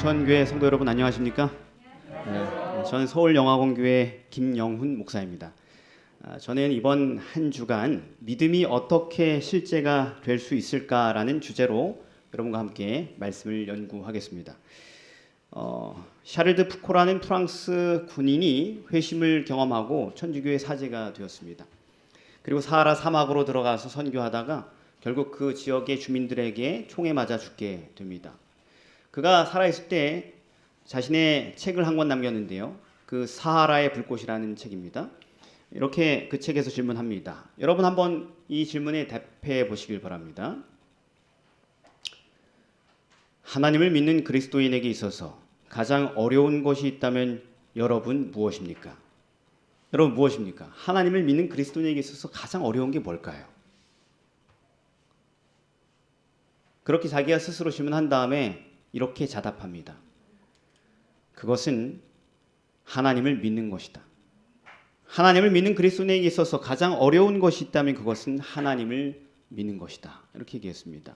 옥천교회 성도 여러분 안녕하십니까? 네, 저는 서울영화공교회 김영훈 목사입니다. 저는 이번 한 주간 믿음이 어떻게 실제가 될 수 있을까라는 주제로 여러분과 함께 말씀을 연구하겠습니다. 샤를드 푸코라는 프랑스 군인이 회심을 경험하고 천주교의 사제가 되었습니다. 그리고 사하라 사막으로 들어가서 선교하다가 결국 그 지역의 주민들에게 총에 맞아 죽게 됩니다. 그가 살아있을 때 자신의 책을 한 권 남겼는데요. 그 사하라의 불꽃이라는 책입니다. 이렇게 그 책에서 질문합니다. 여러분 한번 이 질문에 답해 보시길 바랍니다. 하나님을 믿는 그리스도인에게 있어서 가장 어려운 것이 있다면 여러분 무엇입니까? 여러분 무엇입니까? 하나님을 믿는 그리스도인에게 있어서 가장 어려운 게 뭘까요? 그렇게 자기가 스스로 질문한 다음에 이렇게 자답합니다. 그것은 하나님을 믿는 것이다. 하나님을 믿는 그리스도인에게 있어서 가장 어려운 것이 있다면 그것은 하나님을 믿는 것이다. 이렇게 얘기했습니다.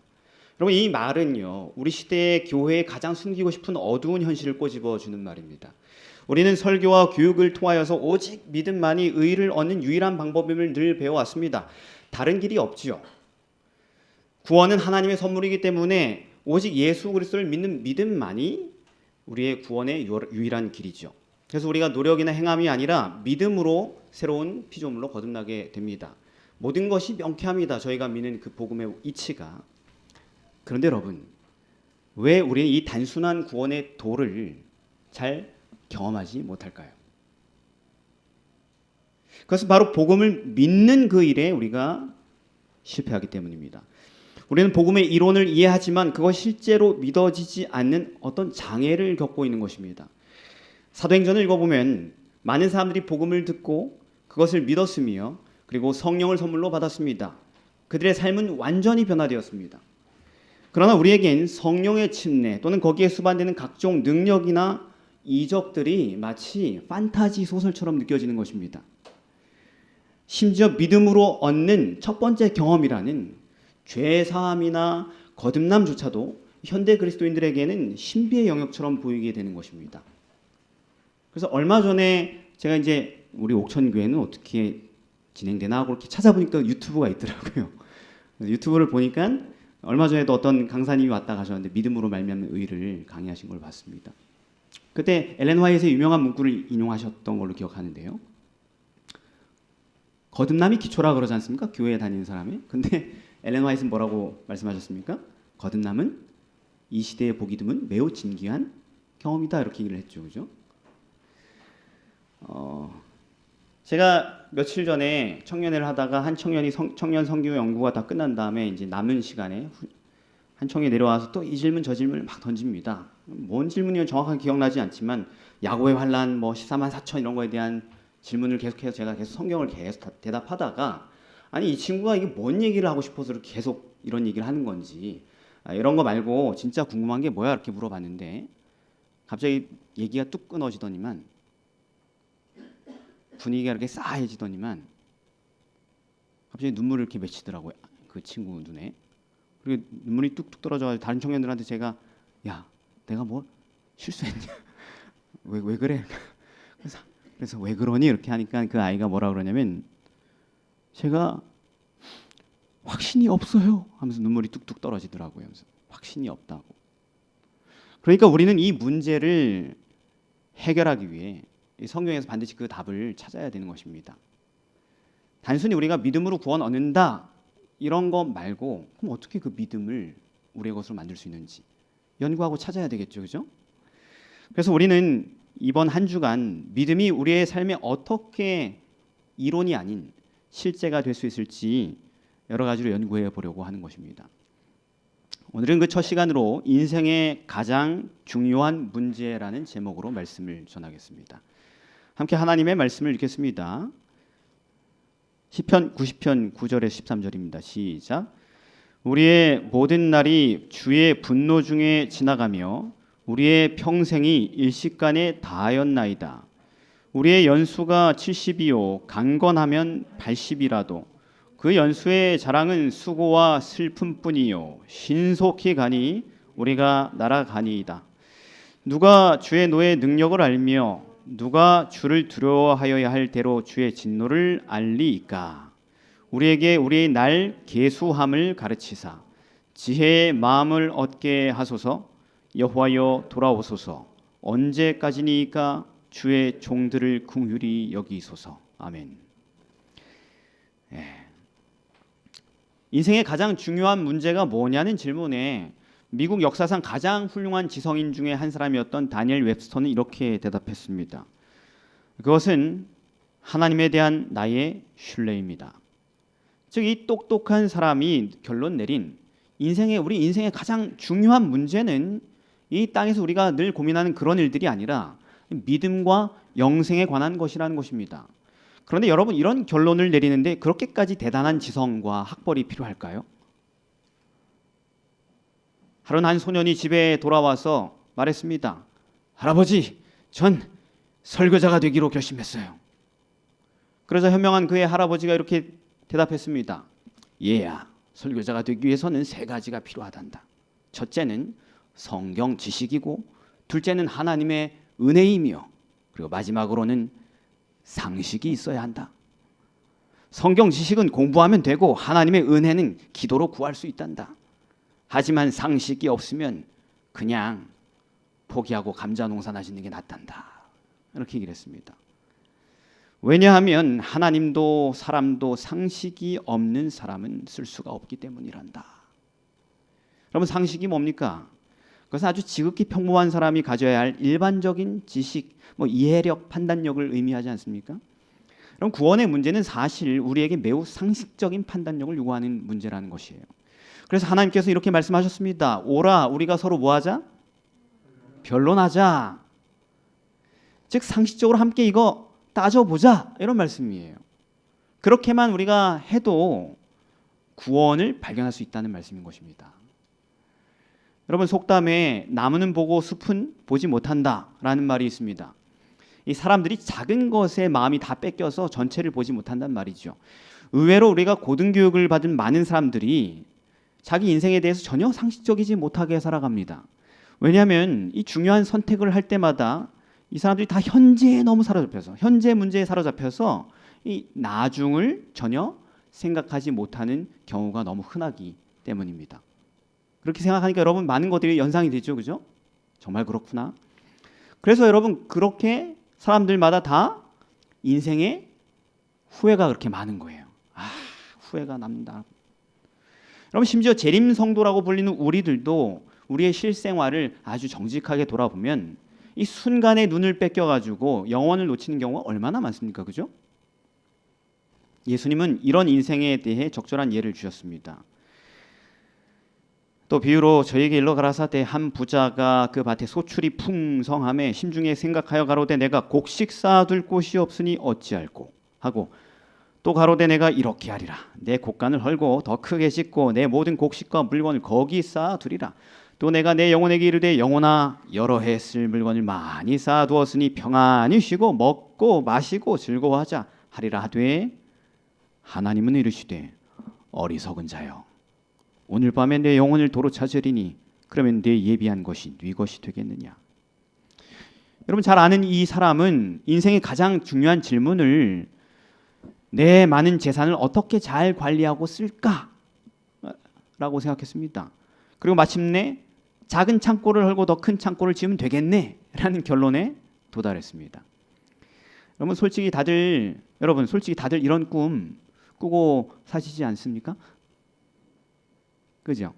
여러분 이 말은요, 우리 시대의 교회에 가장 숨기고 싶은 어두운 현실을 꼬집어주는 말입니다. 우리는 설교와 교육을 통하여서 오직 믿음만이 의를 얻는 유일한 방법임을 늘 배워왔습니다. 다른 길이 없지요. 구원은 하나님의 선물이기 때문에 오직 예수 그리스도를 믿는 믿음만이 우리의 구원의 유일한 길이죠. 그래서 우리가 노력이나 행함이 아니라 믿음으로 새로운 피조물로 거듭나게 됩니다. 모든 것이 명쾌합니다. 저희가 믿는 그 복음의 이치가. 그런데 여러분, 왜 우리는 이 단순한 구원의 도를 잘 경험하지 못할까요? 그것은 바로 복음을 믿는 그 일에 우리가 실패하기 때문입니다. 우리는 복음의 이론을 이해하지만 그것이 실제로 믿어지지 않는 어떤 장애를 겪고 있는 것입니다. 사도행전을 읽어보면 많은 사람들이 복음을 듣고 그것을 믿었으며 그리고 성령을 선물로 받았습니다. 그들의 삶은 완전히 변화되었습니다. 그러나 우리에겐 성령의 침례 또는 거기에 수반되는 각종 능력이나 이적들이 마치 판타지 소설처럼 느껴지는 것입니다. 심지어 믿음으로 얻는 첫 번째 경험이라는 죄사함이나 거듭남조차도 현대 그리스도인들에게는 신비의 영역처럼 보이게 되는 것입니다. 그래서 얼마 전에 제가 이제 우리 옥천교회는 어떻게 진행되나 하고 이렇게 찾아보니까 유튜브가 있더라고요. 유튜브를 보니까 얼마 전에도 어떤 강사님이 왔다 가셨는데 믿음으로 말미암는 의를 강의하신 걸 봤습니다. 그때 엘렌 화이트의 유명한 문구를 인용하셨던 걸로 기억하는데요. 거듭남이 기초라 그러지 않습니까? 교회에 다니는 사람이. 근데 엘렌 화이트는 뭐라고 말씀하셨습니까? 거듭남은 이 시대에 보기 드문 매우 진귀한 경험이다. 이렇게 얘기를 했죠. 그죠? 제가 며칠 전에 청년회를 하다가 한 청년이 청년 선교 연구가 다 끝난 다음에 이제 남은 시간에 한 청년이 내려와서 또 이 질문 저 질문을 막 던집니다. 뭔 질문이면 정확하게 기억나지 않지만 야고의 환란, 뭐 14만 4천 이런 거에 대한 질문을 계속해서 제가 계속 성경을 계속 대답하다가 아니 이 친구가 이게 뭔 얘기를 하고 싶어서 계속 이런 얘기를 하는 건지 이런 거 말고 진짜 궁금한 게 뭐야 이렇게 물어봤는데 갑자기 얘기가 뚝 끊어지더니만 분위기가 이렇게 싸해지더니만 갑자기 눈물을 이렇게 맺히더라고요. 그 친구 눈에. 그리고 눈물이 뚝뚝 떨어져가지고 다른 청년들한테 제가 야 내가 뭐 실수했냐 왜 그래 그래서 왜 그러니 이렇게 하니까 그 아이가 뭐라 그러냐면 제가 확신이 없어요 하면서 눈물이 뚝뚝 떨어지더라고요. 확신이 없다고. 그러니까 우리는 이 문제를 해결하기 위해 성경에서 반드시 그 답을 찾아야 되는 것입니다. 단순히 우리가 믿음으로 구원 얻는다 이런 것 말고 그럼 어떻게 그 믿음을 우리의 것으로 만들 수 있는지 연구하고 찾아야 되겠죠. 그죠? 그래서 우리는 이번 한 주간 믿음이 우리의 삶에 어떻게 이론이 아닌 실제가 될 수 있을지 여러 가지로 연구해 보려고 하는 것입니다. 오늘은 그 첫 시간으로 인생의 가장 중요한 문제라는 제목으로 말씀을 전하겠습니다. 함께 하나님의 말씀을 읽겠습니다. 시편 90편 9절에 13절입니다. 시작. 우리의 모든 날이 주의 분노 중에 지나가며 우리의 평생이 일식간에 다하였나이다. 우리의 연수가 70이요 강건하면 80이라도 그 연수의 자랑은 수고와 슬픔뿐이요 신속히 가니 우리가 날아가니이다. 누가 주의 노의 능력을 알며 누가 주를 두려워하여야 할 대로 주의 진노를 알리이까. 우리에게 우리의 날 계수함을 가르치사 지혜의 마음을 얻게 하소서. 여호와여 돌아오소서. 언제까지니까 주의 종들을 긍휼히 여기소서. 아멘. 인생의 가장 중요한 문제가 뭐냐는 질문에 미국 역사상 가장 훌륭한 지성인 중에 한 사람이었던 다니엘 웹스터는 이렇게 대답했습니다. 그것은 하나님에 대한 나의 신뢰입니다. 즉, 이 똑똑한 사람이 결론 내린 우리 인생의 가장 중요한 문제는 이 땅에서 우리가 늘 고민하는 그런 일들이 아니라 믿음과 영생에 관한 것이라는 것입니다. 그런데 여러분, 이런 결론을 내리는데 그렇게까지 대단한 지성과 학벌이 필요할까요? 하루는 한 소년이 집에 돌아와서 말했습니다. 할아버지, 전 설교자가 되기로 결심했어요. 그러자 현명한 그의 할아버지가 이렇게 대답했습니다. 얘야, 설교자가 되기 위해서는 3가지가 필요하단다. 첫째는 성경 지식이고, 둘째는 하나님의 은혜이며, 그리고 마지막으로는 상식이 있어야 한다. 성경 지식은 공부하면 되고 하나님의 은혜는 기도로 구할 수 있단다. 하지만 상식이 없으면 그냥 포기하고 감자 농사나 짓는 게 낫단다. 이렇게 얘기를 했습니다. 왜냐하면 하나님도 사람도 상식이 없는 사람은 쓸 수가 없기 때문이란다. 여러분, 상식이 뭡니까? 그것은 아주 지극히 평범한 사람이 가져야 할 일반적인 지식, 이해력, 판단력을 의미하지 않습니까? 그럼 구원의 문제는 사실 우리에게 매우 상식적인 판단력을 요구하는 문제라는 것이에요. 그래서 하나님께서 이렇게 말씀하셨습니다. 오라, 우리가 서로 뭐하자? 변론하자. 즉, 상식적으로 함께 이거 따져보자, 이런 말씀이에요. 그렇게만 우리가 해도 구원을 발견할 수 있다는 말씀인 것입니다. 여러분, 속담에 나무는 보고 숲은 보지 못한다라는 말이 있습니다. 이 사람들이 작은 것에 마음이 다 뺏겨서 전체를 보지 못한다는 말이죠. 의외로 우리가 고등교육을 받은 많은 사람들이 자기 인생에 대해서 전혀 상식적이지 못하게 살아갑니다. 왜냐하면 이 중요한 선택을 할 때마다 이 사람들이 다 현재에 너무 사로잡혀서, 현재 문제에 사로잡혀서 이 나중을 전혀 생각하지 못하는 경우가 너무 흔하기 때문입니다. 그렇게 생각하니까 여러분, 많은 것들이 연상이 되죠, 그죠? 정말 그렇구나. 그래서 여러분, 그렇게 사람들마다 다 인생에 후회가 그렇게 많은 거예요. 후회가 남다. 여러분, 심지어 재림 성도라고 불리는 우리들도 우리의 실생활을 아주 정직하게 돌아보면 이 순간에 눈을 뺏겨가지고 영원을 놓치는 경우가 얼마나 많습니까, 그죠? 예수님은 이런 인생에 대해 적절한 예를 주셨습니다. 또 비유로 저에게 일러 가라사대 한 부자가 그 밭에 소출이 풍성함에 심중에 생각하여 가로되 내가 곡식 쌓아둘 곳이 없으니 어찌할꼬 하고, 또 가로되 내가 이렇게 하리라. 내 곡간을 헐고 더 크게 짓고 내 모든 곡식과 물건을 거기 쌓아두리라. 또 내가 내 영혼에게 이르되 영혼아, 여러 해 쓸 물건을 많이 쌓아두었으니 평안히 쉬고 먹고 마시고 즐거워하자 하리라 하되, 하나님은 이르시되 어리석은 자여, 오늘 밤에 내 영혼을 도로 찾으리니 그러면 내 예비한 것이 네 것이 되겠느냐. 여러분, 잘 아는 이 사람은 인생의 가장 중요한 질문을 내 많은 재산을 어떻게 잘 관리하고 쓸까라고 생각했습니다. 그리고 마침내 작은 창고를 헐고 더 큰 창고를 지으면 되겠네라는 결론에 도달했습니다. 솔직히 다들 이런 꿈 꾸고 사시지 않습니까? 그죠?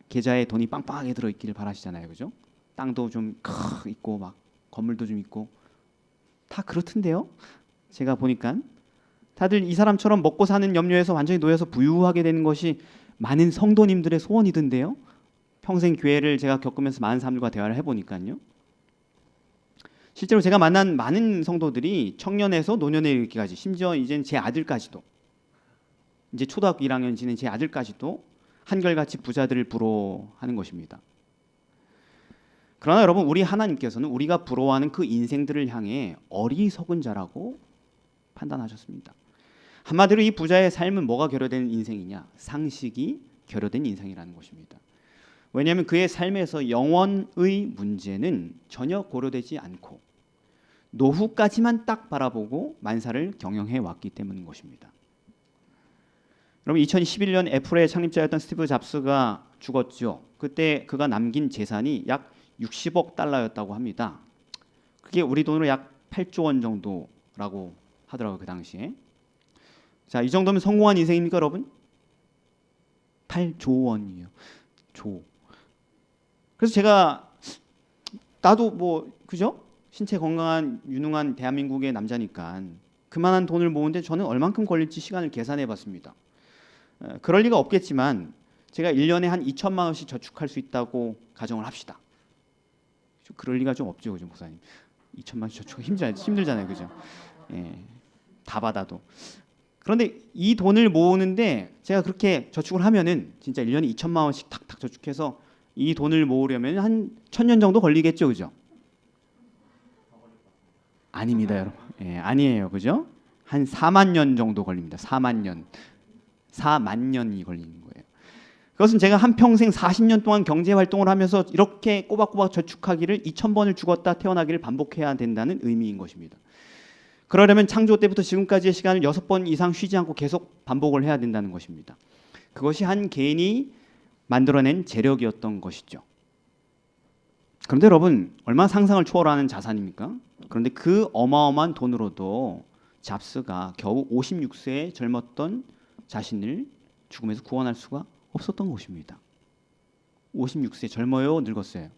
계좌에 돈이 빵빵하게 들어있기를 바라시잖아요, 그죠? 땅도 좀 있고 막 건물도 좀 있고 다 그렇던데요. 제가 보니까 다들 이 사람처럼 먹고 사는 염려에서 완전히 놓여서 부유하게 되는 것이 많은 성도님들의 소원이던데요. 평생 교회를 제가 겪으면서 많은 사람들과 대화를 해보니까요. 실제로 제가 만난 많은 성도들이 청년에서 노년에 이르기까지, 심지어 이제는 제 아들까지도, 이제 초등학교 1학년 지낸 제 아들까지도 한결같이 부자들을 부러워하는 것입니다. 그러나 여러분, 우리 하나님께서는 우리가 부러워하는 그 인생들을 향해 어리석은 자라고 판단하셨습니다. 한마디로 이 부자의 삶은 뭐가 결여된 인생이냐? 상식이 결여된 인생이라는 것입니다. 왜냐하면 그의 삶에서 영원의 문제는 전혀 고려되지 않고 노후까지만 딱 바라보고 만사를 경영해 왔기 때문인 것입니다. 여러분 2011년 애플의 창립자였던 스티브 잡스가 죽었죠. 그때 그가 남긴 재산이 약 60억 달러였다고 합니다. 그게 우리 돈으로 약 8조 원 정도라고 하더라고요. 그 당시에. 자, 이 정도면 성공한 인생입니까 여러분? 8조 원이요. 조. 그래서 제가 나도 뭐 그죠? 신체 건강한 유능한 대한민국의 남자니까 그만한 돈을 모으는데 저는 얼만큼 걸릴지 시간을 계산해 봤습니다. 그럴 리가 없겠지만 제가 1년에 한 2천만 원씩 저축할 수 있다고 가정을 합시다. 그럴 리가 좀 없죠, 그죠, 목사님? 2천만 원씩 저축 힘들잖아요, 그죠? 예, 다 받아도. 그런데 이 돈을 모으는데 제가 그렇게 저축을 하면은 진짜 1년에 2천만 원씩 탁탁 저축해서 이 돈을 모으려면 한 1,000년 정도 걸리겠죠, 그죠? 아닙니다, 여러분. 예, 아니에요, 그죠? 한 4만 년 정도 걸립니다. 4만 년. 4만 년이 걸리는 거예요. 그것은 제가 한평생 40년 동안 경제 활동을 하면서 이렇게 꼬박꼬박 저축하기를 2,000번을 죽었다 태어나기를 반복해야 된다는 의미인 것입니다. 그러려면 창조 때부터 지금까지의 시간을 6번 이상 쉬지 않고 계속 반복을 해야 된다는 것입니다. 그것이 한 개인이 만들어낸 재력이었던 것이죠. 그런데 여러분, 얼마나 상상을 초월하는 자산입니까? 그런데 그 어마어마한 돈으로도 잡스가 겨우 56세에 젊었던 자신을 죽음에서 구원할 수가 없었던 것입니다. 56세 젊어요, 늙었어요?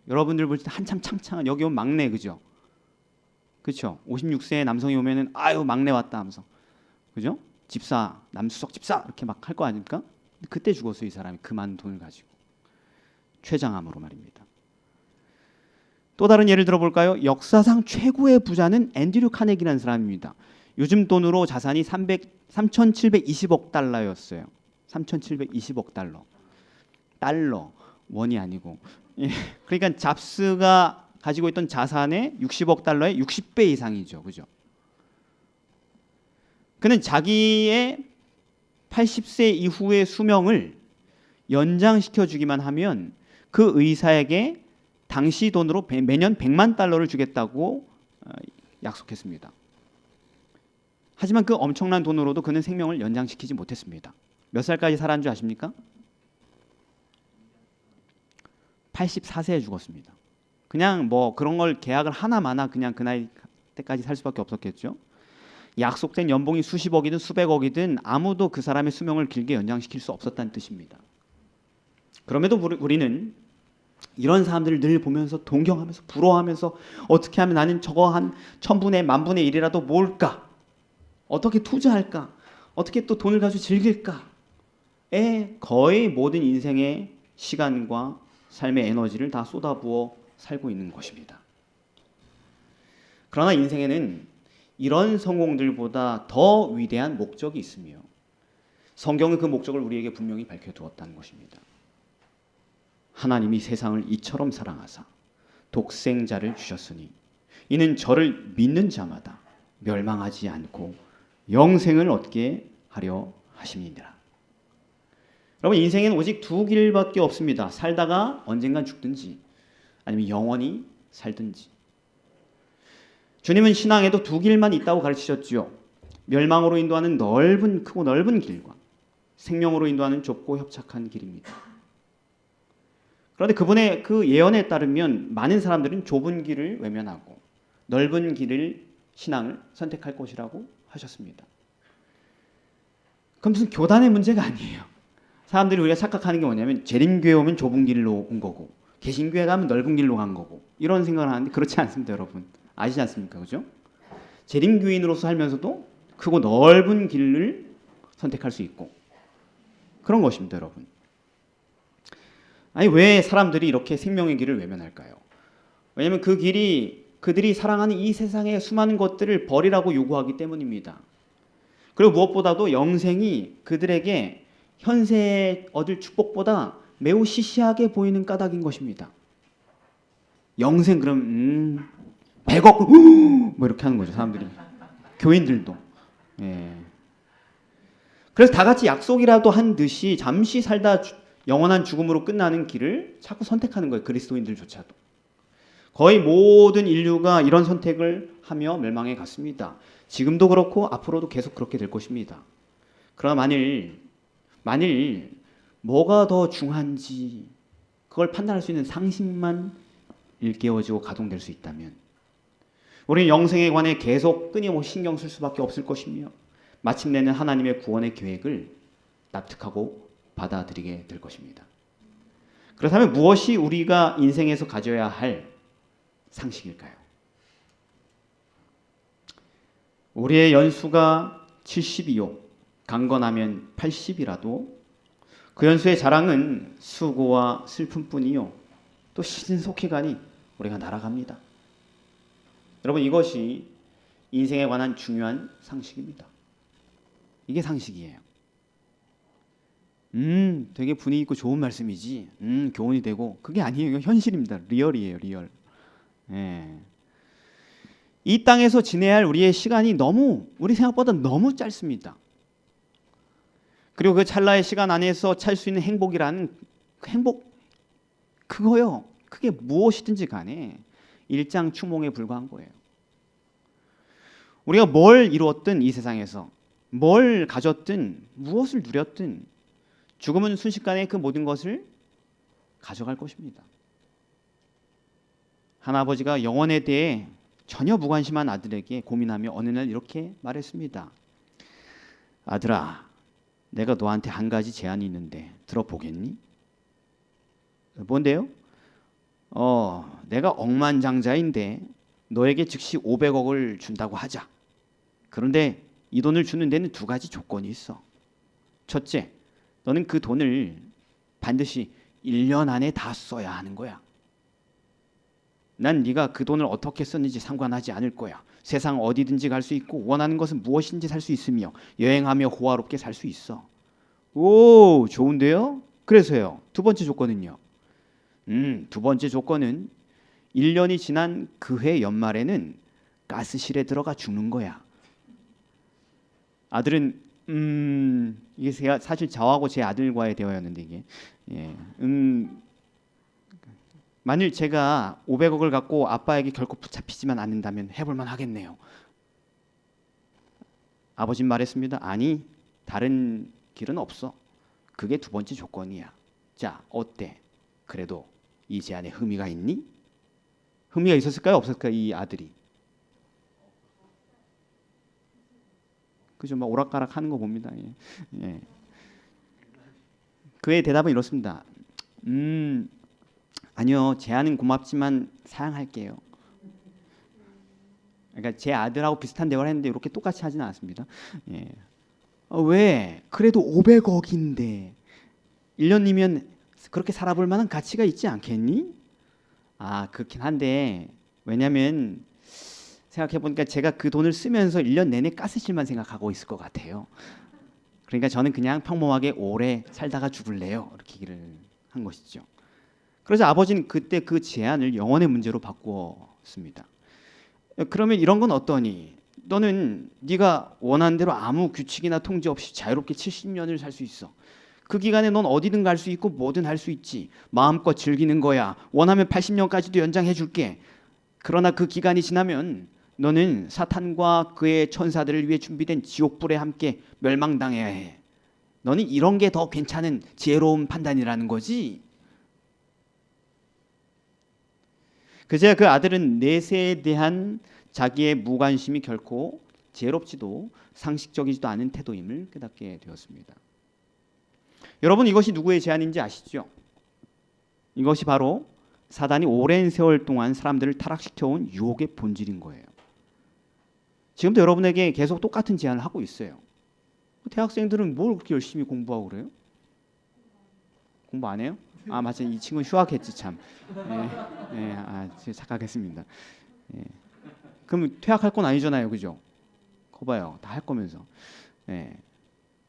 여러분들 볼 때 한참 창창한 여기 온 막내 그죠? 그렇죠? 56세 남성이 오면은 아유 막내 왔다 하면서 그죠? 집사 남수석 집사 이렇게 막 할 거 아닙니까? 그때 죽었어요 이 사람이 그 많은 돈을 가지고 최장암으로 말입니다. 또 다른 예를 들어볼까요? 역사상 최고의 부자는 앤드류 카네기라는 사람입니다. 요즘 돈으로 자산이 3,720억 달러였어요. 3,720억 달러. 달러, 원이 아니고. 예, 그러니까 잡스가 가지고 있던 자산의 60억 달러의 60배 이상이죠. 그죠? 그는 자기의 80세 이후의 수명을 연장시켜 주기만 하면 그 의사에게 당시 돈으로 매년 100만 달러를 주겠다고 약속했습니다. 하지만 그 엄청난 돈으로도 그는 생명을 연장시키지 못했습니다. 몇 살까지 살았는 줄 아십니까? 84세에 죽었습니다. 그냥 뭐 그런 걸 계약을 하나마나 그냥 그 나이 때까지 살 수밖에 없었겠죠. 약속된 연봉이 수십억이든 수백억이든 아무도 그 사람의 수명을 길게 연장시킬 수 없었다는 뜻입니다. 그럼에도 우리는 이런 사람들을 늘 보면서 동경하면서 부러워하면서 어떻게 하면 나는 저거 한 1000분의 10,000분의 1이라도 모을까? 어떻게 투자할까? 어떻게 또 돈을 가지고 즐길까?에 거의 모든 인생의 시간과 삶의 에너지를 다 쏟아부어 살고 있는 것입니다. 그러나 인생에는 이런 성공들보다 더 위대한 목적이 있으며 성경은 그 목적을 우리에게 분명히 밝혀두었다는 것입니다. 하나님이 세상을 이처럼 사랑하사 독생자를 주셨으니 이는 저를 믿는 자마다 멸망하지 않고 영생을 얻게 하려 하심이니라. 여러분 인생에는 오직 두 길밖에 없습니다. 살다가 언젠간 죽든지 아니면 영원히 살든지. 주님은 신앙에도 두 길만 있다고 가르치셨지요. 멸망으로 인도하는 크고 넓은 길과 생명으로 인도하는 좁고 협착한 길입니다. 그런데 그분의 그 예언에 따르면 많은 사람들은 좁은 길을 외면하고 넓은 길을 신앙을 선택할 것이라고 하셨습니다. 그럼 무슨 교단의 문제가 아니에요. 사람들이 우리가 착각하는 게 뭐냐면 재림교회 오면 좁은 길로 온 거고 개신교회 가면 넓은 길로 간 거고 이런 생각을 하는데 그렇지 않습니다. 여러분 아시지 않습니까? 그죠? 재림교인으로서 살면서도 크고 넓은 길을 선택할 수 있고 그런 것입니다. 여러분 아니 왜 사람들이 이렇게 생명의 길을 외면할까요? 왜냐하면 그 길이 그들이 사랑하는 이 세상의 수많은 것들을 버리라고 요구하기 때문입니다. 그리고 무엇보다도 영생이 그들에게 현세에 얻을 축복보다 매우 시시하게 보이는 까닭인 것입니다. 영생 그럼 100억 뭐 이렇게 하는 거죠 사람들이. 교인들도. 예. 그래서 다 같이 약속이라도 한 듯이 잠시 살다 영원한 죽음으로 끝나는 길을 자꾸 선택하는 거예요. 그리스도인들조차도. 거의 모든 인류가 이런 선택을 하며 멸망해 갔습니다. 지금도 그렇고 앞으로도 계속 그렇게 될 것입니다. 그러나 만일 뭐가 더 중요한지 그걸 판단할 수 있는 상식만 일깨워지고 가동될 수 있다면 우리는 영생에 관해 계속 끊임없이 신경 쓸 수밖에 없을 것이며 마침내는 하나님의 구원의 계획을 납득하고 받아들이게 될 것입니다. 그렇다면 무엇이 우리가 인생에서 가져야 할 상식일까요? 우리의 연수가 70이요 강건하면 80이라도 그 연수의 자랑은 수고와 슬픔뿐이요 또 신속히 가니 우리가 날아갑니다. 여러분, 이것이 인생에 관한 중요한 상식입니다. 이게 상식이에요. 되게 분위기 있고 좋은 말씀이지. 교훈이 되고 그게 아니에요. 현실입니다. 리얼이에요. 리얼. 예. 이 땅에서 지내야 할 우리의 시간이 우리 생각보다 너무 짧습니다. 그리고 그 찰나의 시간 안에서 찾을 수 있는 행복이라는 그 행복 그거요. 그게 무엇이든지 간에 일장추몽에 불과한 거예요. 우리가 뭘 이루었든 이 세상에서 뭘 가졌든 무엇을 누렸든 죽음은 순식간에 그 모든 것을 가져갈 것입니다. 하나아버지가 영혼에 대해 전혀 무관심한 아들에게 고민하며 어느 날 이렇게 말했습니다. 아들아, 내가 너한테 한 가지 제안이 있는데 들어보겠니? 뭔데요? 내가 억만장자인데 너에게 즉시 500억을 준다고 하자. 그런데 이 돈을 주는 데는 두 가지 조건이 있어. 첫째, 너는 그 돈을 반드시 1년 안에 다 써야 하는 거야. 난 네가 그 돈을 어떻게 썼는지 상관하지 않을 거야. 세상 어디든지 갈 수 있고 원하는 것은 무엇인지 살 수 있으며 여행하며 호화롭게 살 수 있어. 오, 좋은데요? 그래서요. 두 번째 조건은요. 두 번째 조건은 1년이 지난 그 해 연말에는 가스실에 들어가 죽는 거야. 아들은 이게 제가 사실 저하고 제 아들과의 대화였는데 이게 만일 제가 500억을 갖고 아빠에게 결코 붙잡히지만 않는다면 해볼만 하겠네요. 아버지는 말했습니다. 아니, 다른 길은 없어. 그게 두 번째 조건이야. 자, 어때? 그래도 이 제안에 흥미가 있니? 흥미가 있었을까요? 없었을까요? 이 아들이. 그죠? 막 오락가락 하는 거 봅니다. 예. 그의 대답은 이렇습니다. 아니요, 제안은 고맙지만 사양할게요. 그러니까 제 아들하고 비슷한 대화를 했는데 이렇게 똑같이 하지는 않았습니다. 예. 왜? 그래도 500억인데 1년이면 그렇게 살아볼 만한 가치가 있지 않겠니? 그렇긴 한데 왜냐하면 생각해보니까 제가 그 돈을 쓰면서 1년 내내 가스실만 생각하고 있을 것 같아요. 그러니까 저는 그냥 평범하게 오래 살다가 죽을래요. 이렇게 얘기를 한 것이죠. 그래서 아버지는 그때 그 제안을 영혼의 문제로 바꾸었습니다. 그러면 이런 건 어떠니? 너는 네가 원하는 대로 아무 규칙이나 통제 없이 자유롭게 70년을 살 수 있어. 그 기간에 넌 어디든 갈 수 있고 뭐든 할 수 있지. 마음껏 즐기는 거야. 원하면 80년까지도 연장해 줄게. 그러나 그 기간이 지나면 너는 사탄과 그의 천사들을 위해 준비된 지옥불에 함께 멸망당해야 해. 너는 이런 게 더 괜찮은 지혜로운 판단이라는 거지. 그제야 그 아들은 내세에 대한 자기의 무관심이 결코 지혜롭지도 상식적이지도 않은 태도임을 깨닫게 되었습니다. 여러분, 이것이 누구의 제안인지 아시죠? 이것이 바로 사단이 오랜 세월 동안 사람들을 타락시켜온 유혹의 본질인 거예요. 지금도 여러분에게 계속 똑같은 제안을 하고 있어요. 대학생들은 뭘 그렇게 열심히 공부하고 그래요? 공부 안 해요? 맞아, 이 친구 휴학했지 참. 제가 착각했습니다. 그럼 퇴학할 건 아니잖아요, 그죠? 거봐요, 다 할 거면서.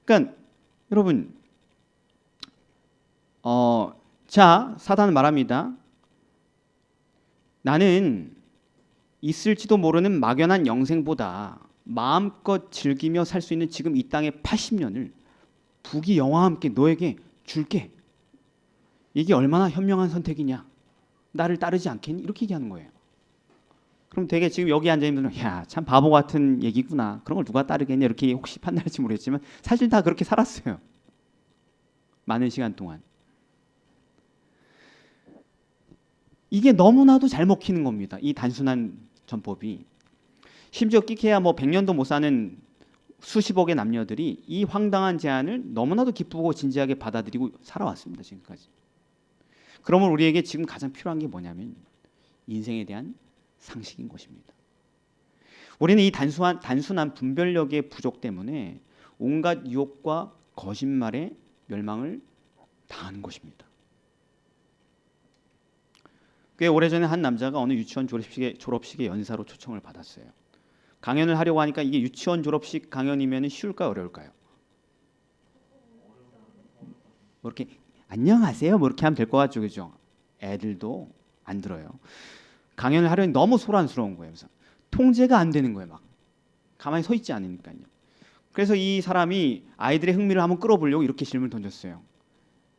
그러니까 여러분, 자, 사단은 말합니다. 나는 있을지도 모르는 막연한 영생보다 마음껏 즐기며 살 수 있는 지금 이 땅의 80년을 부귀 영화와 함께 너에게 줄게. 이게 얼마나 현명한 선택이냐. 나를 따르지 않겠니? 이렇게 얘기하는 거예요. 그럼 되게 지금 여기 앉아있는 분은 야, 참 바보 같은 얘기구나. 그런 걸 누가 따르겠냐 이렇게 혹시 판단할지 모르겠지만 사실 다 그렇게 살았어요. 많은 시간 동안. 이게 너무나도 잘 먹히는 겁니다. 이 단순한 전법이. 심지어 끼케야 뭐 100년도 못 사는 수십억의 남녀들이 이 황당한 제안을 너무나도 기쁘고 진지하게 받아들이고 살아왔습니다. 지금까지. 그러면 우리에게 지금 가장 필요한 게 뭐냐면 인생에 대한 상식인 것입니다. 우리는 이 단순한 분별력의 부족 때문에 온갖 유혹과 거짓말에 멸망을 당하는 것입니다. 꽤 오래전에 한 남자가 어느 유치원 졸업식에 연사로 초청을 받았어요. 강연을 하려고 하니까 이게 유치원 졸업식 강연이면 쉬울까요, 어려울까요? 뭐 이렇게 안녕하세요 뭐 이렇게 하면 될 것 같죠, 그죠? 애들도 안 들어요. 강연을 하려니 너무 소란스러운 거예요. 그래서 통제가 안 되는 거예요. 막 가만히 서 있지 않으니까요. 그래서 이 사람이 아이들의 흥미를 한번 끌어보려고 이렇게 질문을 던졌어요.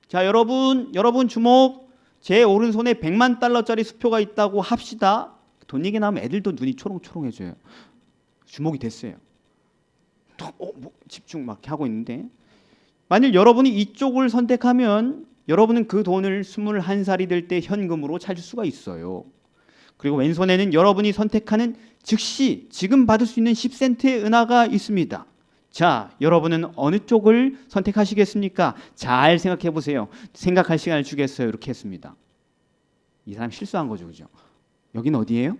자, 여러분 주목. 제 오른손에 100만 달러짜리 수표가 있다고 합시다. 돈 얘기 나오면 애들도 눈이 초롱초롱해져요. 주목이 됐어요. 뭐 집중 막 하고 있는데 만일 여러분이 이쪽을 선택하면 여러분은 그 돈을 21살이 될 때 현금으로 찾을 수가 있어요. 그리고 왼손에는 여러분이 선택하는 즉시 지금 받을 수 있는 10센트의 은하가 있습니다. 자, 여러분은 어느 쪽을 선택하시겠습니까? 잘 생각해 보세요. 생각할 시간을 주겠어요. 이렇게 했습니다. 이 사람 실수한 거죠, 그죠? 여긴 어디예요?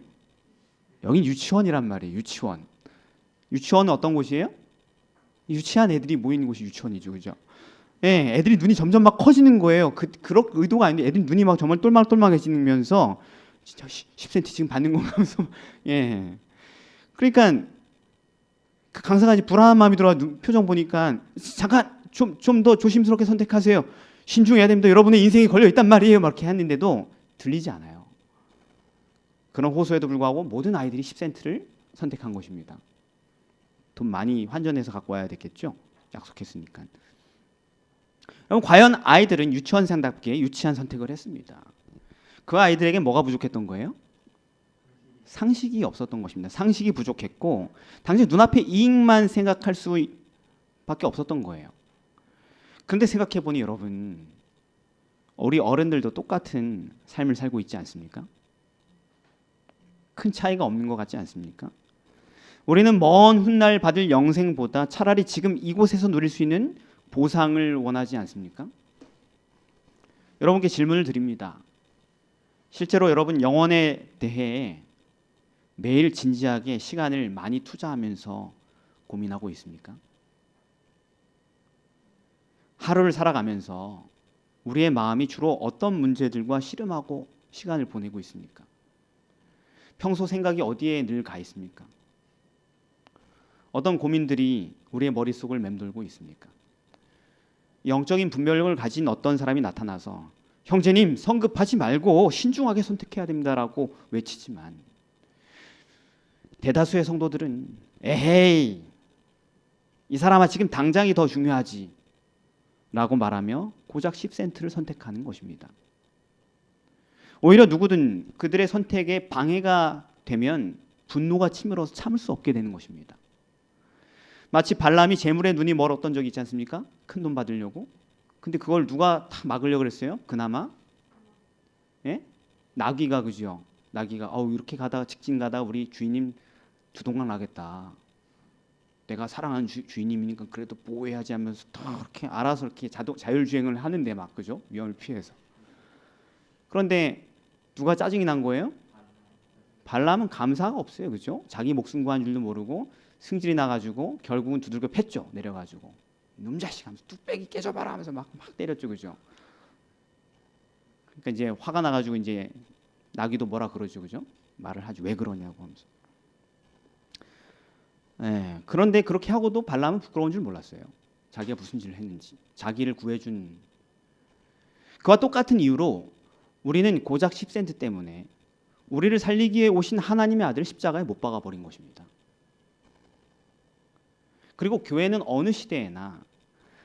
여긴 유치원이란 말이에요. 유치원. 유치원은 어떤 곳이에요? 유치한 애들이 모이는 곳이 유치원이죠, 그죠? 예, 애들이 눈이 점점 막 커지는 거예요. 그런 의도가 아닌데 애들 눈이 막 정말 똘망똘망해지면서 진짜 10cm 지금 받는 건가 하면서 예. 그러니까 그 강사가 이제 불안한 마음이 들어와 표정 보니까 잠깐 좀 더 조심스럽게 선택하세요. 신중해야 됩니다. 여러분의 인생이 걸려 있단 말이에요. 막 이렇게 했는데도 들리지 않아요. 그런 호소에도 불구하고 모든 아이들이 10센트를 선택한 것입니다. 돈 많이 환전해서 갖고 와야 되겠죠. 약속했으니까. 그럼 과연 아이들은 유치원생답게 유치한 선택을 했습니다. 그 아이들에게 뭐가 부족했던 거예요? 상식이 없었던 것입니다. 상식이 부족했고 당시 눈앞에 이익만 생각할 수밖에 없었던 거예요. 그런데 생각해 보니 여러분, 우리 어른들도 똑같은 삶을 살고 있지 않습니까? 큰 차이가 없는 것 같지 않습니까? 우리는 먼 훗날 받을 영생보다 차라리 지금 이곳에서 누릴 수 있는 보상을 원하지 않습니까? 여러분께 질문을 드립니다. 실제로 여러분 영혼에 대해 매일 진지하게 시간을 많이 투자하면서 고민하고 있습니까? 하루를 살아가면서 우리의 마음이 주로 어떤 문제들과 씨름하고 시간을 보내고 있습니까? 평소 생각이 어디에 늘 가 있습니까? 어떤 고민들이 우리의 머릿속을 맴돌고 있습니까? 영적인 분별력을 가진 어떤 사람이 나타나서 형제님 성급하지 말고 신중하게 선택해야 됩니다라고 외치지만 대다수의 성도들은 에헤이 이 사람아 지금 당장이 더 중요하지 라고 말하며 고작 10센트를 선택하는 것입니다. 오히려 누구든 그들의 선택에 방해가 되면 분노가 치밀어서 참을 수 없게 되는 것입니다. 마치 발람이 재물에 눈이 멀었던 적이 있지 않습니까? 큰 돈 받으려고. 근데 그걸 누가 다 막으려고 그랬어요? 그나마 예? 나귀가, 그죠? 나귀가 이렇게 가다가 직진 가다가 우리 주인님 두동강 나겠다. 내가 사랑하는 주인님이니까 그래도 보호해야지 하면서 더 그렇게 알아서 이렇게 자율주행을 하는데 막, 그죠? 위험을 피해서. 그런데 누가 짜증이 난 거예요? 발람은 감사가 없어요, 그죠? 자기 목숨 구한 줄도 모르고 승질이 나가지고 결국은 두들겨 팼죠. 내려가지고 놈자식 하면서 뚝배기 깨져봐라 하면서 막 때렸죠, 그죠? 그러니까 이제 화가 나가지고 이제 나귀도 뭐라 그러죠, 그죠? 말을 하죠. 왜 그러냐고 하면서. 예, 그런데 그렇게 하고도 발람은 부끄러운 줄 몰랐어요. 자기가 무슨 짓을 했는지. 자기를 구해준 그와 똑같은 이유로 우리는 고작 10센트 때문에 우리를 살리기 위해 오신 하나님의 아들을 십자가에 못 박아 버린 것입니다. 그리고 교회는 어느 시대에나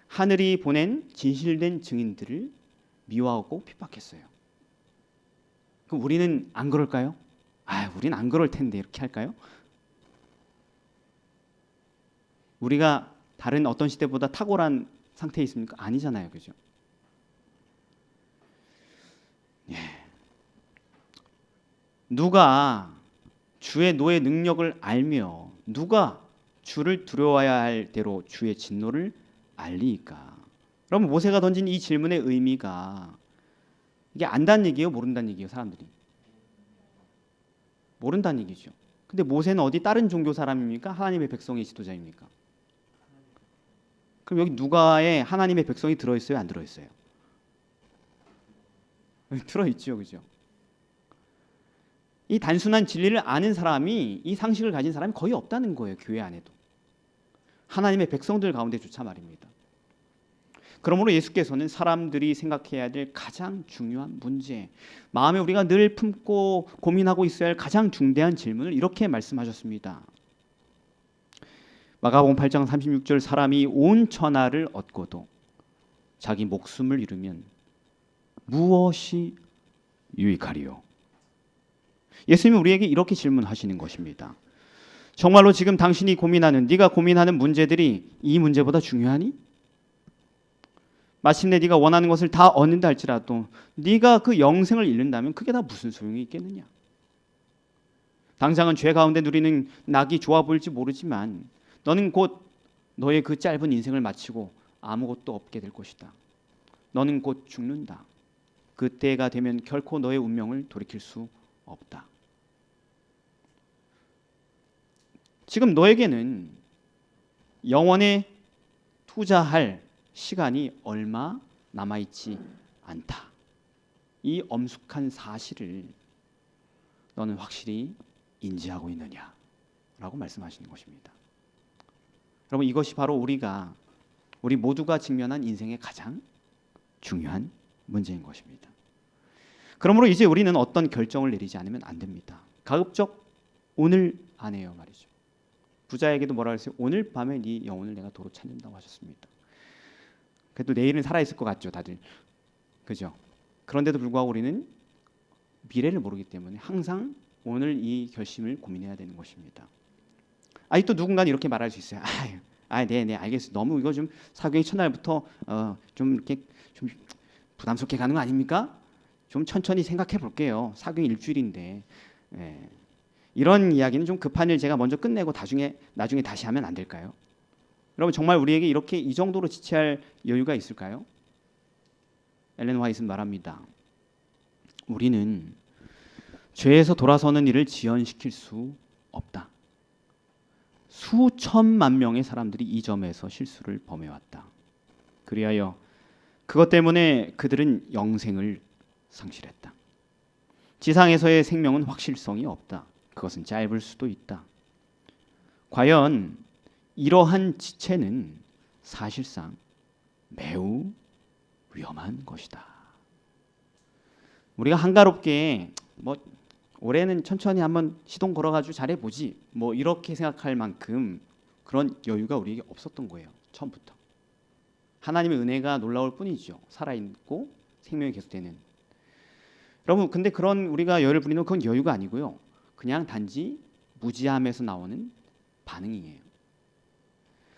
하늘이 보낸 진실된 증인들을 미워하고 핍박했어요. 그럼 우리는 안 그럴까요? 우리는 안 그럴 텐데 이렇게 할까요? 우리가 다른 어떤 시대보다 탁월한 상태에 있습니까? 아니잖아요, 그죠? 예. 누가 주의 노의 능력을 알며 누가 주를 두려워해야 할 대로 주의 진노를 알리이까? 그러면 모세가 던진 이 질문의 의미가 이게 안다는 얘기예요, 모른다는 얘기예요, 사람들이? 모른다는 얘기죠. 근데 모세는 어디 다른 종교 사람입니까? 하나님의 백성의 지도자입니까? 그럼 여기 누가에 하나님의 백성이 들어있어요, 안 들어있어요? 들어있죠, 그죠? 이 단순한 진리를 아는 사람이, 이 상식을 가진 사람이 거의 없다는 거예요, 교회 안에도. 하나님의 백성들 가운데조차 말입니다. 그러므로 예수께서는 사람들이 생각해야 될 가장 중요한 문제, 마음에 우리가 늘 품고 고민하고 있어야 할 가장 중대한 질문을 이렇게 말씀하셨습니다. 마가복음 8장 36절, 사람이 온 천하를 얻고도 자기 목숨을 잃으면 무엇이 유익하리요? 예수님은 우리에게 이렇게 질문하시는 것입니다. 정말로 지금 당신이 고민하는, 네가 고민하는 문제들이 이 문제보다 중요하니? 마침내 네가 원하는 것을 다 얻는다 할지라도 네가 그 영생을 잃는다면 그게 다 무슨 소용이 있겠느냐? 당장은 죄 가운데 누리는 낙이 좋아 보일지 모르지만 너는 곧 너의 그 짧은 인생을 마치고 아무것도 없게 될 것이다. 너는 곧 죽는다. 그때가 되면 결코 너의 운명을 돌이킬 수 없다. 지금 너에게는 영원에 투자할 시간이 얼마 남아있지 않다. 이 엄숙한 사실을 너는 확실히 인지하고 있느냐? 라고 말씀하시는 것입니다. 여러분, 이것이 바로 우리 모두가 직면한 인생의 가장 중요한 문제인 것입니다. 그러므로 이제 우리는 어떤 결정을 내리지 않으면 안 됩니다. 가급적 오늘 안에요 말이죠. 부자에게도 뭐라 그랬어요? 오늘 밤에 네 영혼을 내가 도로 찾는다고 하셨습니다. 그래도 내일은 살아있을 것 같죠, 다들. 그죠? 그런데도 불구하고 우리는 미래를 모르기 때문에 항상 오늘 이 결심을 고민해야 되는 것입니다. 또 누군가는 이렇게 말할 수 있어요. 네, 알겠어요. 너무 이거 좀 사교육 첫날부터 좀 이렇게 좀 부담스럽게 가는 거 아닙니까? 좀 천천히 생각해 볼게요. 사교육 일주일인데. 예. 이런 이야기는 좀 급한 일 제가 먼저 끝내고 나중에 다시 하면 안 될까요? 여러분, 정말 우리에게 이렇게 이 정도로 지체할 여유가 있을까요? 엘렌 화이트는 말합니다. 우리는 죄에서 돌아서는 일을 지연시킬 수 없다. 수천만 명의 사람들이 이 점에서 실수를 범해왔다. 그리하여 그것 때문에 그들은 영생을 상실했다. 지상에서의 생명은 확실성이 없다. 그것은 짧을 수도 있다. 과연 이러한 지체는 사실상 매우 위험한 것이다. 우리가 한가롭게 올해는 천천히 한번 시동 걸어가지고 잘해보지 이렇게 생각할 만큼 그런 여유가 우리에게 없었던 거예요. 처음부터. 하나님의 은혜가 놀라울 뿐이죠. 살아있고 생명이 계속되는. 여러분, 근데 그런 우리가 여유를 부리는 그건 여유가 아니고요. 그냥 단지 무지함에서 나오는 반응이에요.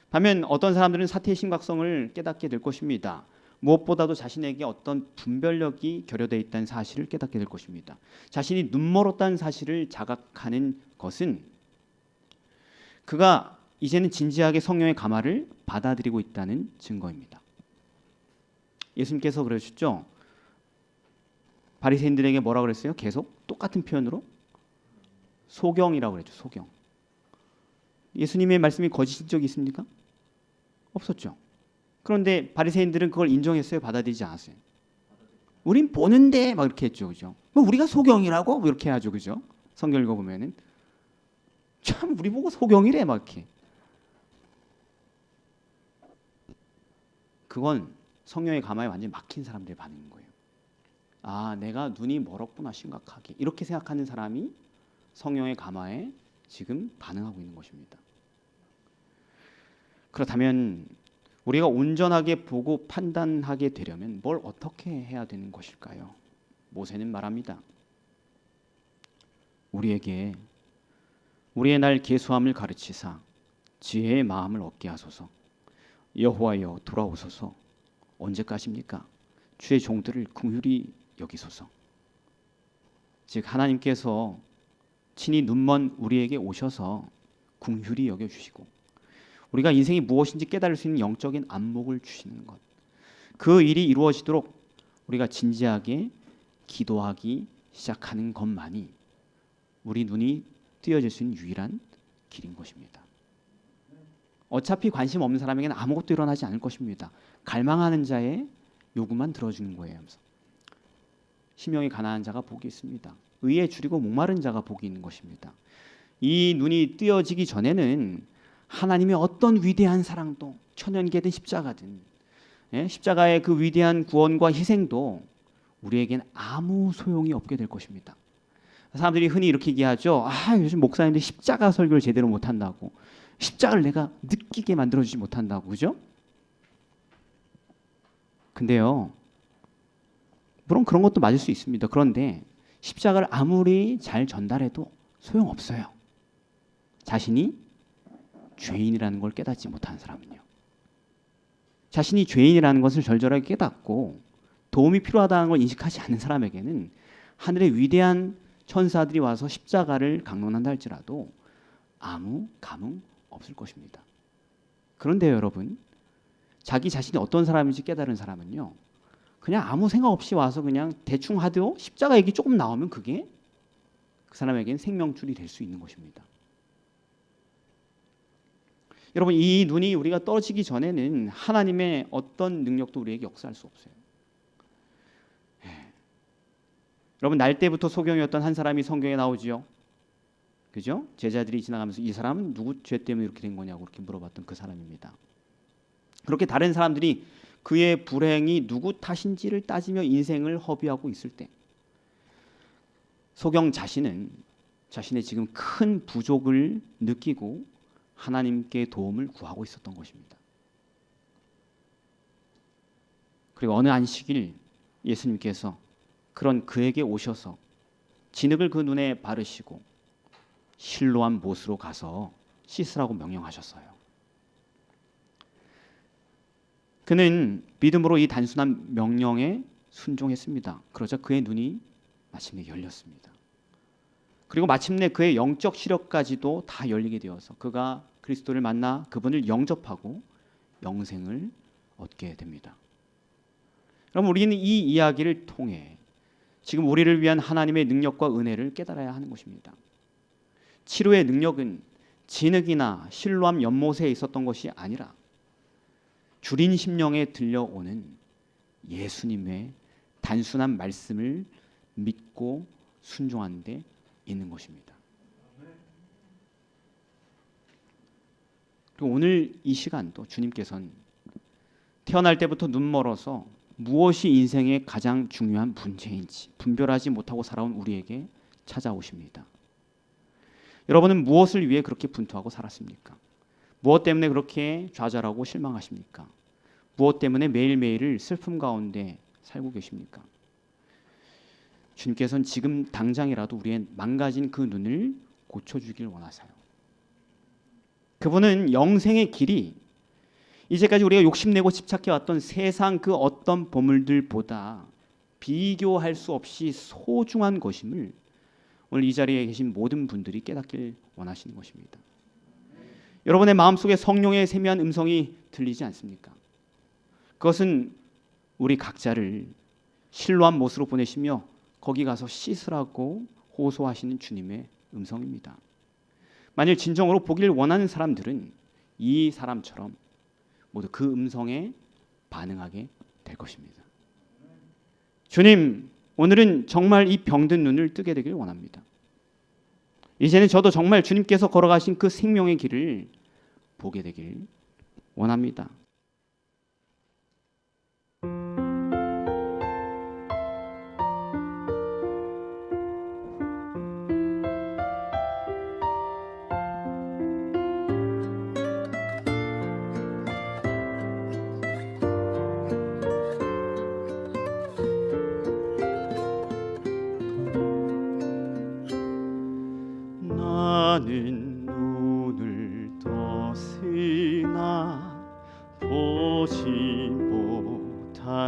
반면 어떤 사람들은 사태의 심각성을 깨닫게 될 것입니다. 무엇보다도 자신에게 어떤 분별력이 결여되어 있다는 사실을 깨닫게 될 것입니다. 자신이 눈멀었다는 사실을 자각하는 것은 그가 이제는 진지하게 성령의 감화를 받아들이고 있다는 증거입니다. 예수님께서 그러셨죠. 바리새인들에게 뭐라고 그랬어요? 계속 똑같은 표현으로 소경이라고 그랬죠. 소경. 예수님의 말씀이 거짓인 적이 있습니까? 없었죠. 그런데 바리새인들은 그걸 인정했어요? 받아들이지 않았어요? 우린 보는데 막 이렇게 했죠. 그죠? 우리가 소경이라고? 이렇게 하죠. 그죠? 성경 읽어보면은 참 우리 보고 소경이래 막 이렇게. 그건 성령의 감화에 완전히 막힌 사람들의 반응인 거예요. 내가 눈이 멀었구나 심각하게. 이렇게 생각하는 사람이 성령의 감화에 지금 반응하고 있는 것입니다. 그렇다면 우리가 온전하게 보고 판단하게 되려면 뭘 어떻게 해야 되는 것일까요? 모세는 말합니다. 우리에게 우리의 날 계수함을 가르치사 지혜의 마음을 얻게 하소서. 여호와여 돌아오소서. 언제까지입니까? 주의 종들을 긍휼히 여기소서. 즉 하나님께서 친히 눈먼 우리에게 오셔서 긍휼히 여겨주시고 우리가 인생이 무엇인지 깨달을 수 있는 영적인 안목을 주시는 것, 그 일이 이루어지도록 우리가 진지하게 기도하기 시작하는 것만이 우리 눈이 뜨여질 수 있는 유일한 길인 것입니다. 어차피 관심 없는 사람에게는 아무것도 일어나지 않을 것입니다. 갈망하는 자의 요구만 들어주는 거예요. 심령이 가난한 자가 복이 있습니다. 의에 줄이고 목마른 자가 복이 있는 것입니다. 이 눈이 뜨여지기 전에는 하나님의 어떤 위대한 사랑도, 천연계든 십자가든, 십자가의 그 위대한 구원과 희생도 우리에겐 아무 소용이 없게 될 것입니다. 사람들이 흔히 이렇게 얘기하죠. 요즘 목사님들이 십자가 설교를 제대로 못한다고, 십자가를 내가 느끼게 만들어주지 못한다고, 그죠? 근데요, 물론 그런 것도 맞을 수 있습니다. 그런데 십자가를 아무리 잘 전달해도 소용없어요. 자신이 죄인이라는 걸 깨닫지 못하는 사람은요. 자신이 죄인이라는 것을 절절하게 깨닫고 도움이 필요하다는 걸 인식하지 않는 사람에게는 하늘의 위대한 천사들이 와서 십자가를 강론한다 할지라도 아무 감흥 없을 것입니다. 그런데요, 여러분, 자기 자신이 어떤 사람인지 깨달은 사람은요, 그냥 아무 생각 없이 와서 그냥 대충 하도 십자가 얘기 조금 나오면 그게 그 사람에게는 생명줄이 될 수 있는 것입니다. 여러분, 이 눈이 우리가 떠지기 전에는 하나님의 어떤 능력도 우리에게 역사할 수 없어요. 여러분, 날 때부터 소경이었던 한 사람이 성경에 나오지요. 그죠? 제자들이 지나가면서 이 사람은 누구 죄 때문에 이렇게 된 거냐고 그렇게 물어봤던 그 사람입니다. 그렇게 다른 사람들이 그의 불행이 누구 탓인지를 따지며 인생을 허비하고 있을 때 소경 자신은 자신의 지금 큰 부족을 느끼고 하나님께 도움을 구하고 있었던 것입니다. 그리고 어느 안식일 예수님께서 그런 그에게 오셔서 진흙을 그 눈에 바르시고 실로암 못으로 가서 씻으라고 명령하셨어요. 그는 믿음으로 이 단순한 명령에 순종했습니다. 그러자 그의 눈이 마침내 열렸습니다. 그리고 마침내 그의 영적 시력까지도 다 열리게 되어서 그가 그리스도를 만나 그분을 영접하고 영생을 얻게 됩니다. 그럼 우리는 이 이야기를 통해 지금 우리를 위한 하나님의 능력과 은혜를 깨달아야 하는 것입니다. 치료의 능력은 진흙이나 실로암 연못에 있었던 것이 아니라 주린 심령에 들려오는 예수님의 단순한 말씀을 믿고 순종하는 데 있는 것입니다. 그리고 오늘 이 시간도 주님께서는 태어날 때부터 눈멀어서 무엇이 인생의 가장 중요한 문제인지 분별하지 못하고 살아온 우리에게 찾아오십니다. 여러분은 무엇을 위해 그렇게 분투하고 살았습니까? 무엇 때문에 그렇게 좌절하고 실망하십니까? 무엇 때문에 매일매일을 슬픔 가운데 살고 계십니까? 주님께서는 지금 당장이라도 우리의 망가진 그 눈을 고쳐주길 원하세요. 그분은 영생의 길이 이제까지 우리가 욕심내고 집착해왔던 세상 그 어떤 보물들보다 비교할 수 없이 소중한 것임을 오늘 이 자리에 계신 모든 분들이 깨닫길 원하시는 것입니다. 여러분의 마음속에 성령의 세미한 음성이 들리지 않습니까? 그것은 우리 각자를 실로암 못으로 보내시며 거기 가서 씻으라고 호소하시는 주님의 음성입니다. 만일 진정으로 보기를 원하는 사람들은 이 사람처럼 모두 그 음성에 반응하게 될 것입니다. 주님, 오늘은 정말 이 병든 눈을 뜨게 되길 원합니다. 이제는 저도 정말 주님께서 걸어가신 그 생명의 길을 보게 되길 원합니다.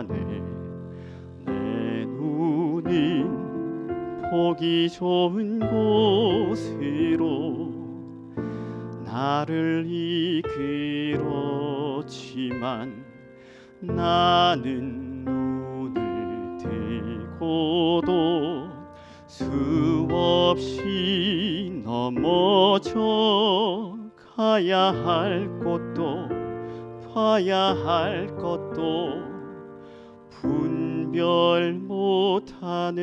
못하네. 내 눈은 보기 좋은 곳으로 나를 이끌었지만 나는 눈을 들고도 수없이 넘어져 가야 할 곳도 봐야 할 것도 분별 못하네.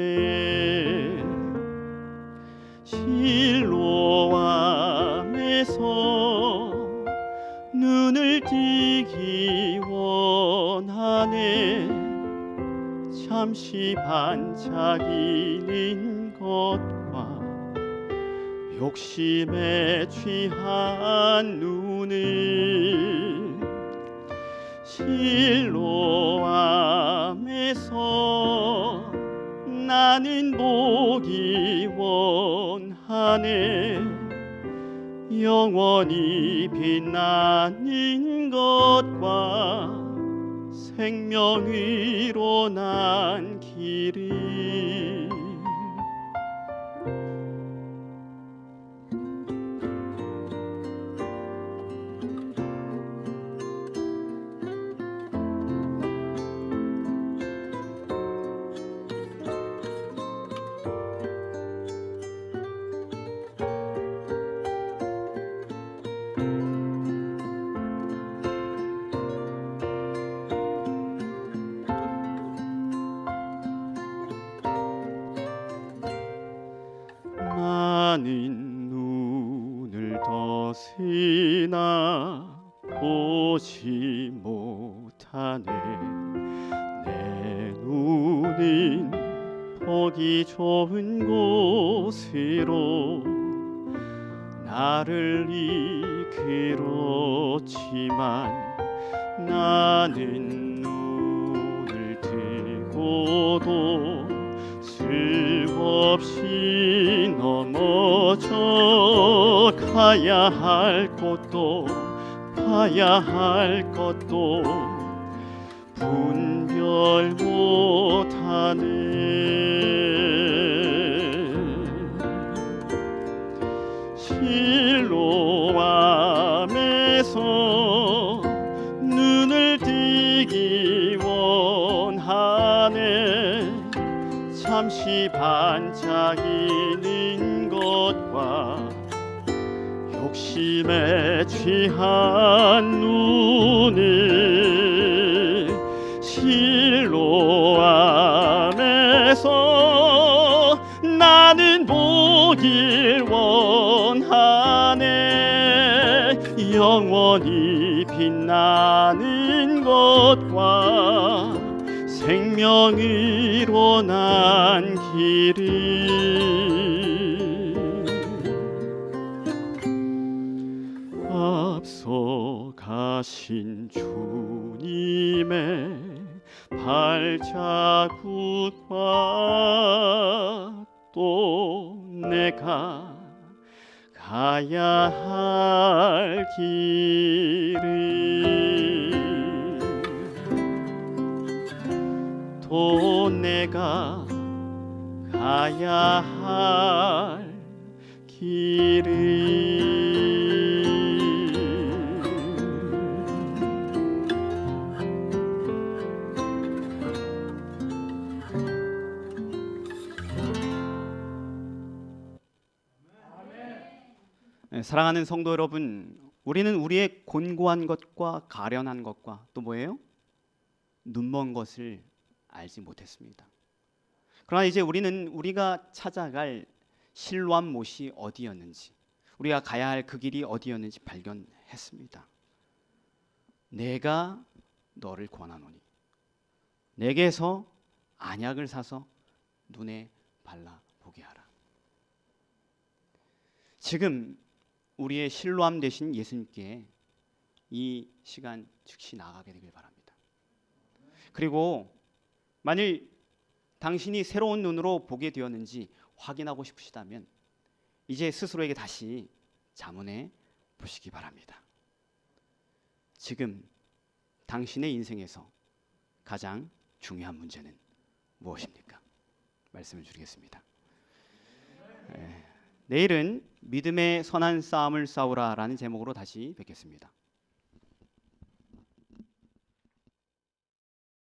실로암에서 눈을 뜨기 원하네. 잠시 반짝이는 것과 욕심에 취한 눈을 실로암에서 나는 보기 원하네. 영원히 빛나는 것과 생명으로 난 길을 나는 눈을 떴으나 보지 못하네. 내 눈은 보기 좋은 곳으로 나를 이끌었지만 나는 눈을 들고도 수없이 넘어져 가야 할 곳도 봐야 할 것도 분별 못하네. 실로암에서 눈을 뜨기 원하네. 잠시 반짝이는 것과 욕심에 취한 눈을 실로암에서 나는 보길 원하네. 영원히 빛나는 것과 생명으로 난 길을 앞서 가신 주님의 발자국과 또 내가 가야 할 길을 또 내가 가야 할 길을 사랑하는 성도 여러분, 우리는 우리의 곤고한 것과 가련한 것과 또 뭐예요? 눈먼 것을 알지 못했습니다. 그러나 이제 우리는 우리가 찾아갈 실로암 못이 어디였는지, 우리가 가야 할 그 길이 어디였는지 발견했습니다. 내가 너를 권하노니 내게서 안약을 사서 눈에 발라보게 하라. 지금 우리의 실로암 되신 예수님께 이 시간 즉시 나아가게 되길 바랍니다. 그리고 만일 당신이 새로운 눈으로 보게 되었는지 확인하고 싶으시다면 이제 스스로에게 다시 자문해 보시기 바랍니다. 지금 당신의 인생에서 가장 중요한 문제는 무엇입니까? 말씀을 드리겠습니다. 내일은 믿음의 선한 싸움을 싸우라라는 제목으로 다시 뵙겠습니다.